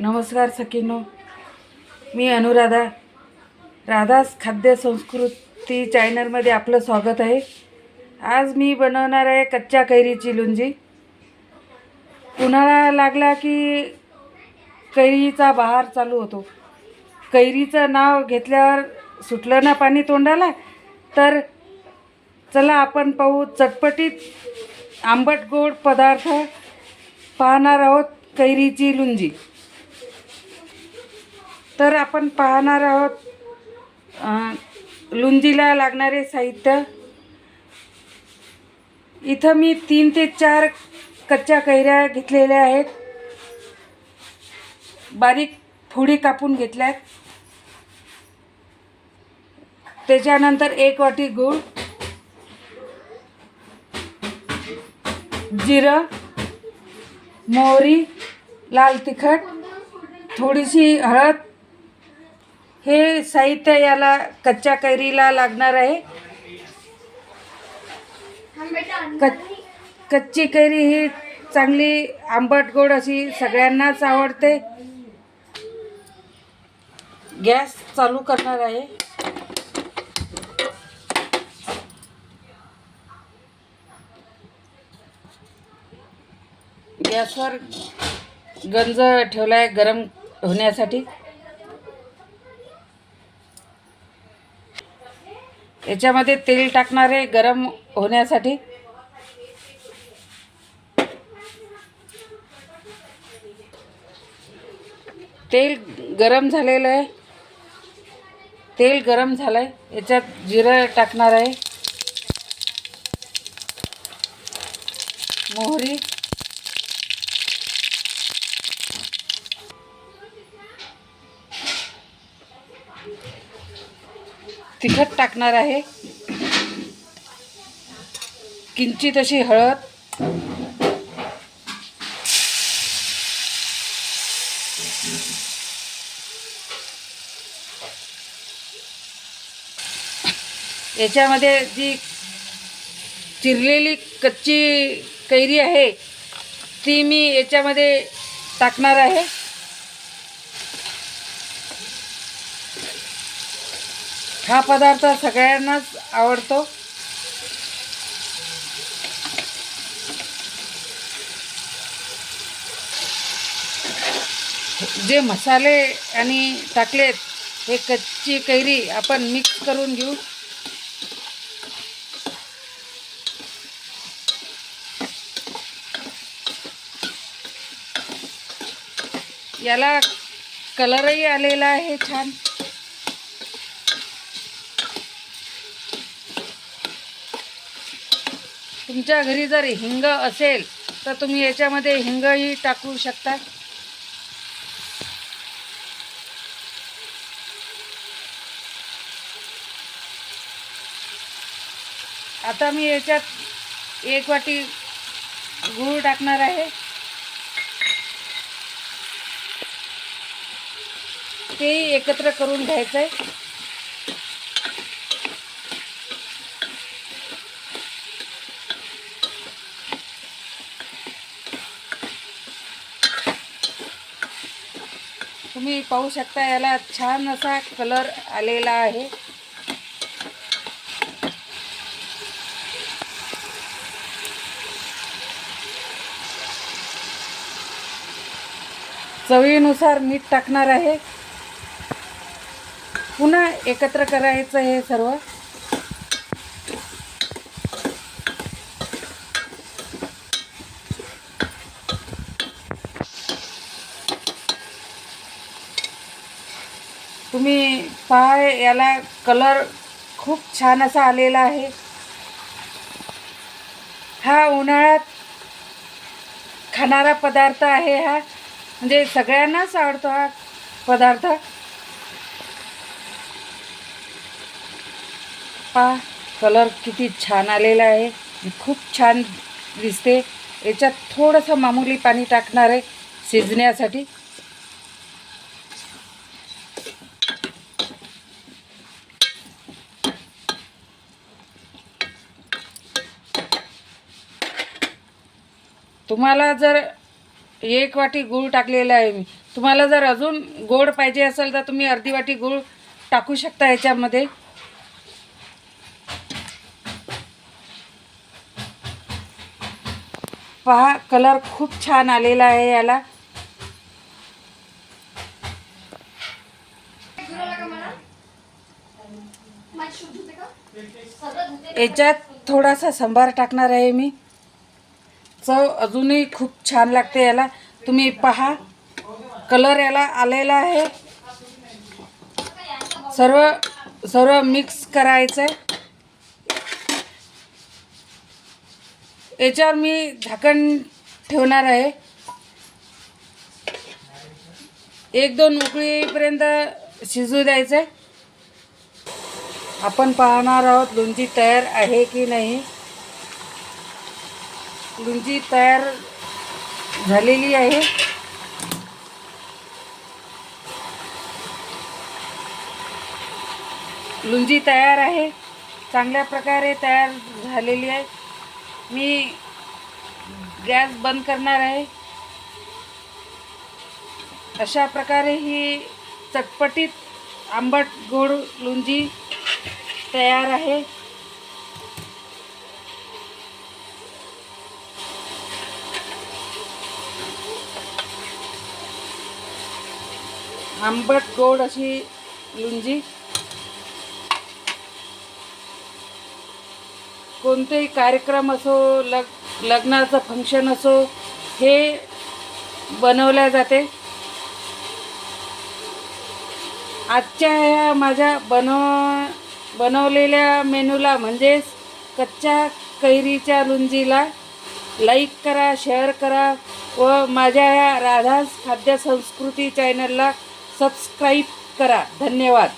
नमस्कार सखीनो, मी अनुराधा. राधास खाद्य संस्कृती चॅनलमध्ये आपलं स्वागत आहे. आज मी बनवणार आहे कच्च्या कैरीची लोणची. उन्हाळा लागला की कैरीचा बहार चालू होतो. कैरीचं नाव घेतल्यावर सुटलं ना पाणी तोंडाला. तर चला आपण पाहू चटपटीत आंबट गोड पदार्थ पाहणार आहोत, कैरीची लोणची. तर आपण पाहणार आहोत लोणचीला लागणारे साहित्य. इथं मी 3 ते 4 कच्च्या कैऱ्या घेतलेल्या आहेत. बारीक फोडी कापून घेतल्यात. त्याच्यानंतर 1 वाटी गूळ, जिरं, मोहरी, लाल तिखट, थोडीशी हळद हे साहित्य याला कच्च्या कैरीला लागणार आहे. कच्ची कैरी ही चांगली आंबट गोड अशी सगळ्यांनाच आवडते. गॅस चालू करणार आहे. गॅसवर गंज ठेवला आहे गरम होण्यासाठी. याच्यामध्ये तेल टाकणार आहे गरम होण्यासाठी. तेल गरम झालेलं आहे. तेल गरम झालं आहे. याच्यात जिरं टाकणार आहे, मोहरी, तिखट टाकणार आहे, किंचित अशी हळद, याच्यामध्ये जी चिरलेली कच्ची कैरी आहे ती मी याच्यामध्ये टाकणार आहे. हा पदार्थ सगळ्यांनाच आवडतो. जे मसाले आणि टाकलेत हे कच्ची कैरी आपण मिक्स करून घेऊ. याला कलरही आलेला आहे छान. तुमच्या घरी जर हिंग असेल तर तुम्ही याच्यामध्ये हिंगही टाकू शकता. आता मी याच्यात 1 वाटी गूळ टाकणार आहे. ते एकत्र करून घ्यायचं आहे. तुम्ही पाहू शकता याला छान असा कलर आलेला आहे. चवीनुसार मीठ टाकणार आहे. पुन्हा एकत्र करायचं हे सर्व. तुम्ही पहा याला कलर खूप छान असा आलेला आहे. हा उन्हाळ्यात खाणारा पदार्थ आहे. हा म्हणजे सगळ्यांनाच आवडतो हा पदार्थ. पहा कलर किती छान आलेला आहे. खूप छान दिसते. याच्यात थोडंसं मामूली पाणी टाकणार आहे शिजण्यासाठी. तुम्हाला जर 1 वाटी गूळ टाकलेला आहे मी. तुम्हाला जर अजून गोड पाहिजे असेल तर तुम्ही अर्धी वाटी गूळ टाकू शकता याच्यामध्ये. पहा कलर खूप छान आलेला आहे याला. याच्यात थोडासा सांबार टाकणार आहे मी. चव अजूनही खूप छान लागते याला. तुम्ही पहा कलर याला आलेला आहे. सर्व मिक्स करायचं आहे. याच्यावर मी झाकण ठेवणार आहे. 1-2 उकळीपर्यंत शिजू द्यायचं आहे. आपण पाहणार आहोत लोणची तयार आहे की नाही. लोणची तयार झालेली आहे. लोणची तयार आहे, चांगल्या प्रकारे तयार झालेली आहे. मी गॅस बंद करणार आहे. अशा प्रकारे ही चटपटीत आंबट गोड लोणची तयार आहे. आंबट गोड अशी लोणची. कोणतेही कार्यक्रम असो, लग्नाचं फंक्शन असो, हे बनवल्या जाते. आजच्या ह्या माझ्या बनवलेल्या मेनूला म्हणजेच कच्च्या कैरीच्या लोणचीला लाईक करा, शेअर करा व माझ्या ह्या राधास खाद्य संस्कृती चॅनलला सबस्क्राईब करा. धन्यवाद.